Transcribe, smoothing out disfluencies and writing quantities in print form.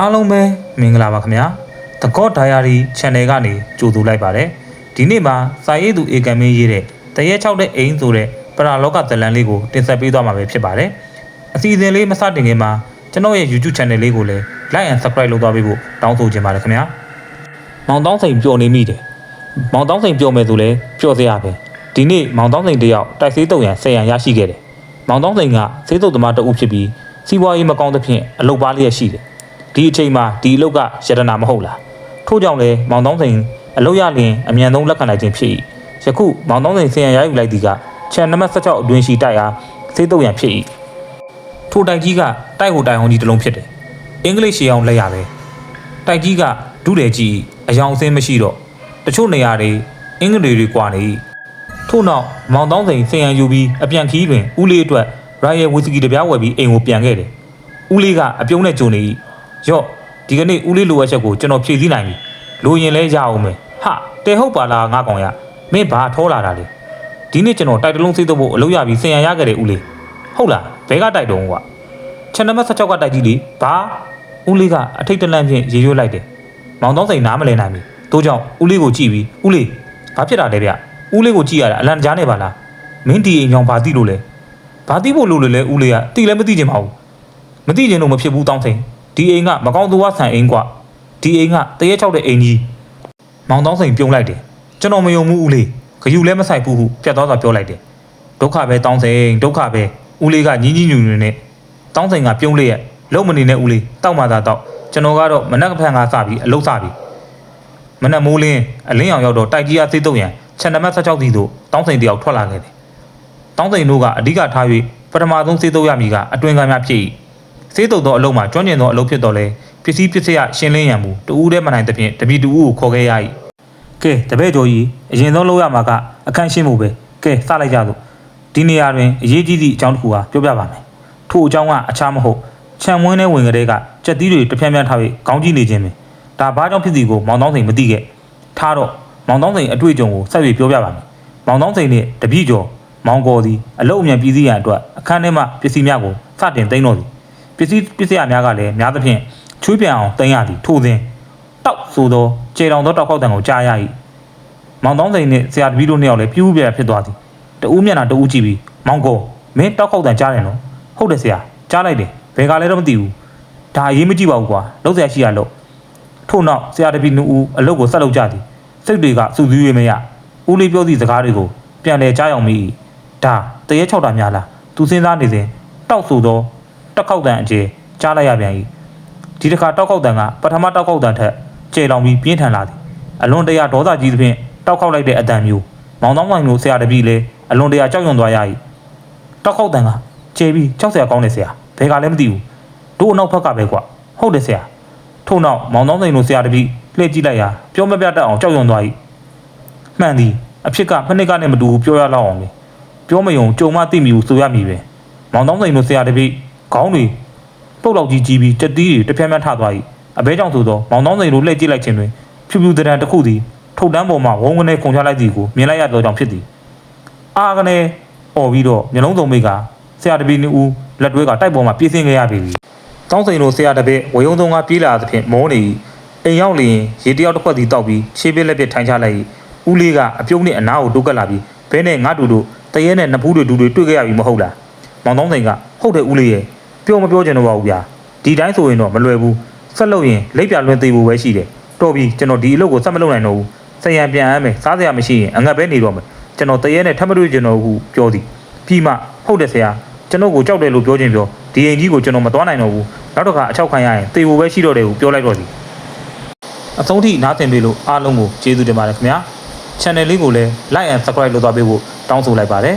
အားလုံးပဲမင်္ဂလာပါခင်ဗျာ The God Diary Channel ကနေကြိုဆိုလိုက်ပါတယ်ဒီနေ့မှာစာရေးသူဧကံမင်းရေးတဲ့တရဲ6တဲ့အိမ်ဆိုတဲ့ပရာလောကဇလံလေးကိုတင်ဆက်ပေးသွားမှာပဲဖြစ်ပါတယ်အစီအစဉ်လေးမစတင်ခင်မှာကျွန်တော်ရဲ့ YouTube Channel လေးကိုလည်း Like and Subscribe လုပ်သွားပေးဖို့တောင်းဆိုချင်ပါတယ်ခင်ဗျာမောင်တောင်းစိန်ပျော်နေမိတယ်မောင်တောင်းစိန်ပျော်မယ်ဆိုလဲပျော်စရာပဲဒီနေ့မောင်တောင်းစိန်တယောက်တိုက်ဆေးတုံရန်10ရန်ရရှိခဲ့တယ်မောင်တောင်းစိန်ကဆေးတုပ်သမားတအုပ်ဖြစ်ပြီးစီးပွားရေးမကောင်းသဖြင့်အလုပ်ပါလျက်ရှိတယ်ဒီအချိန်မှာဒီအလုပ်ကရတနာမဟုတ်လားထို့ကြောင့်လဲမောင်တောင်းစိန်အလုပ်ရလျင်အမြန်ဆုံးလက်ခံနိုင်ခြင်းဖြစ်၏ယခုမောင်တောင်းစိန်10ရန်ရယူလိုက်သည်ကချန်နံပါတ်16အတွင်းရှိတိုက်အားဆေးတုပ်ရန်ဖြစ်၏ထိုတိုက်ကြီးကတိုက်ဟိုတိုက်ဟောင်းကြီးတစ်လုံးဖြစ်တယ်အင်္ဂလိပ်ရှေ့အောင်လက်ရပဲတိုက်ကြီးကဒုတယ်ကြီးအယောင်အစင်းမရှိတော့တချို့နေရာတွေအင်္ဂလိပ်တွေကွာနေထို့နောက်မောင်တောင်းစိန်10ရန်ယူပြီးအပြန်ခီးတွင်ဦးလေးအတွက်ရိုင်ယယ်ဝီစကီတပြားဝယ်ပြီးအိမ်ကိုပြန်ခဲ့တယ်ဦးလေးကအပြုံးနဲ့ကြုံနေရော့ဒီကနေ့ဦးလေးလိုအပ်ချက်ကိုကျွန်တော်ဖြည့်ဆည်းနိုင်ပြီလိုရင်လဲရအောင်မယ်ဟာတဲဟုတ်ပါလားငါကောင်ရမင်းဘာထောလာတာလဲဒီနေ့ကျွန်တော်တိုက်တလုံးစေးတော့ဖို့အလုပ်ရပြီး10ရန်ရခဲ့တယ်ဦးလေးဟုတ်လားဘဲကတိုက်တုံးကွာချန်နံပါတ်16ကတိုက်ကြီးလေဘာဦးလေးကအထိတ်တလန့်ဖြင့်ရေရွတ်လိုက်တယ်မောင်တောင်းစိန်နားမလဲနိုင်ပြီတို့ကြောင့်ဦးလေးကိုကြည့်ပြီးဦးလေးဘာဖြစ်တာလဲဗျဦးလေးကိုကြည့်ရတာအလန်ကြားနေပါလားမင်းဒီအိမ်ကြောင့်ဘာသိလို့လဲဘာသိဖို့လို့လဲဦးလေးကတိလည်းမသိချင်ပါဘူးမသိချင်လို့မဖြစ်ဘူးတောင်းစိန်ဒီအိမ်ကမကောင်းသူဝဆန်အိမ်ကွာဒီအိမ်ကတရဲ6တဲ့အိမ်ကြီးမောင်တောင်းစိန်ပြုံးလိုက်တယ်ကျွန်တော်မယုံဘူးဦးလေးခယူလည်းမဆိုင်ဘူးဟုပြတ်သွားစွာပြောလိုက်တယ်ဒုက္ခပဲတောင်းစိန်ဒုက္ခပဲဦးလေးကညင်းညင်းညူညူနဲ့တောင်းစိန်ကပြုံးလေးရဲ့လုံမနေနဲ့ဦးလေးတောက်မှသာတောက်ကျွန်တော်ကတော့မနက်ကဖန်ကစပြီးအလုပ်စပြီးမနက်မိုးလင်းအလင်းအောင်ရောက်တော့တိုက်ကြီးအားသိတော့ရန်ချန်နံပါတ်16စီသို့တောင်းစိန်တယောက်ထွက်လာခဲ့တယ်တောင်းစိန်တို့ကအဓိကထား၍ပထမဆုံးသိတော့ရမည်ကအတွင်ကများဖြစ်၏စေးတုပ်သောအလုပ်မှာကျွမ်းကျင်သောအလုပ်ဖြစ်တော်လဲပစ္စည်းပစ္စယရှင်းလင်းရန်မူတူဦးတည်းမနိုင်သဖြင့်တပီတူဦးကိုခေါ်ခဲ့ရ၏ကဲတပည့်ကျော်ကြီးအရင်ဆုံးလုပ်ရမှာကအခန်းရှင်းမှုပဲကဲစလိုက်ကြစို့ဒီနေရာတွင်အရေးကြီးသည့်အကြောင်းတစ်ခုဟာပြောပြပါမယ်ထို့အကြောင်းကအခြားမဟုတ်ခြံဝင်းထဲဝင်ကလေးကကြက်သီးတွေတပြန်းပြန်းထားပြီးခေါင်းကြည့်နေခြင်းပဲဒါဘာကြောင့်ဖြစ်သည်ကိုမောင်တောင်းစိန်မသိခဲ့ထားတော့မောင်တောင်းစိန်အတွေ့အကြုံကိုဆက်ပြီးပြောပြပါမယ်မောင်တောင်းစိန်နဲ့တပည့်ကျော်မောင်ကော်သည်အလုတ်အမြန်ပြည်စည်းရန်အတွက်အခန်းထဲမှပစ္စည်းများကိုစတင်သိမ်းတော့သည်ပစ္စည်းများကလည်းများသဖြင့်ချွေးပြန်အောင်တင်ရသည်ထို့စဉ်တောက်ဆိုသောခြေတောင်သောတောက်ခောက်တံကိုကြားရ၏မောင်တောင်းစိန်နှင့်ဆရာတပည့်တို့နှစ်ယောက်လည်းပြူးပြဖြစ်သွားသည်တဦးမျက်နှာတဦးကြည့်ပြီးမောင်ကောမင်းတောက်ခောက်တံကြားတယ်နော်ဟုတ်တယ်ဆရာကြားလိုက်တယ်ဘယ်ကလဲတော့မသိဘူးဒါအရေးမကြည့်ပါဘူးကွာလုံးဆရာရှိရလို့ထို့နောက်ဆရာတပည့်နှစ်ဦးအလုပ်ကိုဆက်လုပ်ကြသည်စိတ်တွေကစူးစူးရမရဦးလေးပြောသည့်စကားတွေကိုပြန်လဲကြားအောင်မိဒါတရဲ6တာများလားသူစဉ်းစားနေစဉ်တောက်ဆိုသောတောက်ခောက်တံအကျဲကြားလိုက်ရပြန်၏ဒီတစ်ခါတောက်ခောက်တံကပထမတောက်ခောက်တံထက်ကျဲလောင်ပြီးပြင်းထန်လာသည်အလွန်တရာဒေါသကြီးသဖြင့်တောက်ခောက်လိုက်တဲ့အတန်မျိုးမောင်တောင်းမိုင်မျိုးဆရာတပည့်လည်းအလွန်တရာကြောက်ရွံ့သွားရ၏တောက်ခောက်တံကကျဲပြီးကြောက်စရာကောင်းတယ်ဆရာဘယ်ကလည်းမသိဘူးတို့အနောက်ဘက်ကပဲကွာဟုတ်တယ်ဆရာထို့နောက်မောင်တောင်းစိန်တို့ဆရာတပည့်လှည့်ကြည့်လိုက်ရာပြောမပြတတ်အောင်ကြောက်ရွံ့သွား၏မှန်သည်အဖြစ်ကဖနစ်ကနဲ့မတူဘူးပြောရလောက်အောင်လေပြောမယုံကြုံမသိမိဘူးဆိုရမည်ပဲမောင်တောင်းစိန်တို့ဆရာတပည့်ခေါင်းတွေပုတ်လောက်ကြီးကြီးပြီးတက်သီးတွေတပြန်းပြန်းထသွား၏အဘဲကြောင့်ဆိုသောမောင်တောင်းစိန်တို့လှည့်ကြည့်လိုက်ခြင်းတွင်ဖြူဖြူတရံတစ်ခုသည်ထုတ်တန်းပေါ်မှဝုန်းကနေခုန်ချလိုက်သည်ကိုမြင်လိုက်ရသောကြောင့်ဖြစ်သည်အာကနေអော်ပြီးတော့မျက်လုံးစုံမိတ်ကဆရာတပည့်နှစ်ဦးလက်တွဲကတိုက်ပေါ်မှာပြေးဆင်းခဲ့ရပြီတောင်းစိန်တို့ဆရာတပည့်ဝေယုံသုံးကပြေးလာသဖြင့်မောနေ၏အိမ်ရောက်လျင်ရေတယောက်တစ်ခွက်စီတောက်ပြီးခြေပြက်လက်ပြက်ထိုင်ချလိုက်၏ဦးလေးကအပြုံးနဲ့အနားကိုတိုးကပ်လာပြီးဘဲနဲ့ငါတူတို့တရဲနဲ့နှစ်ဖူးတွေတွေ့ခဲ့ရပြီမဟုတ်လားမောင်တောင်းစိန်ကဟုတ်တယ်ဦးလေးရဲ့ပြောမပြောချင်တော့ပါဘူးဗျာဒီတိုင်းဆိုရင်တော့မလွယ်ဘူးဆက်လို့ရင်လက်ပြလွင်သေးဖို့ပဲရှိတယ်တော်ပြီကျွန်တော်ဒီအလုပ်ကိုဆက်မလုပ်နိုင်တော့ဘူးဆရံပြန်အမ်းမယ်စားစရာမရှိရင်အငတ်ပဲနေတော့မယ်ကျွန်တော်တရဲနဲ့ထပ်မတွေ့ချင်တော့ဘူးပြောသည်ပြီးမှဟုတ်တယ်ဆရာကျွန်တော်ကိုကြောက်တယ်လို့ပြောခြင်းပြောဒီအိမ်ကြီးကိုကျွန်တော်မသွားနိုင်တော့ဘူးနောက်တစ်ခါအချောက်ခံရရင်သေဖို့ပဲရှိတော့တယ်ဟုပြောလိုက်တော့သည်အဆုံးထိနားသင်ပေးလို့အားလုံးကိုကျေးဇူးတင်ပါတယ်ခင်ဗျာ channel လေးကိုလည်း like and subscribe လုပ်သွားပေးဖို့တောင်းဆိုလိုက်ပါတယ်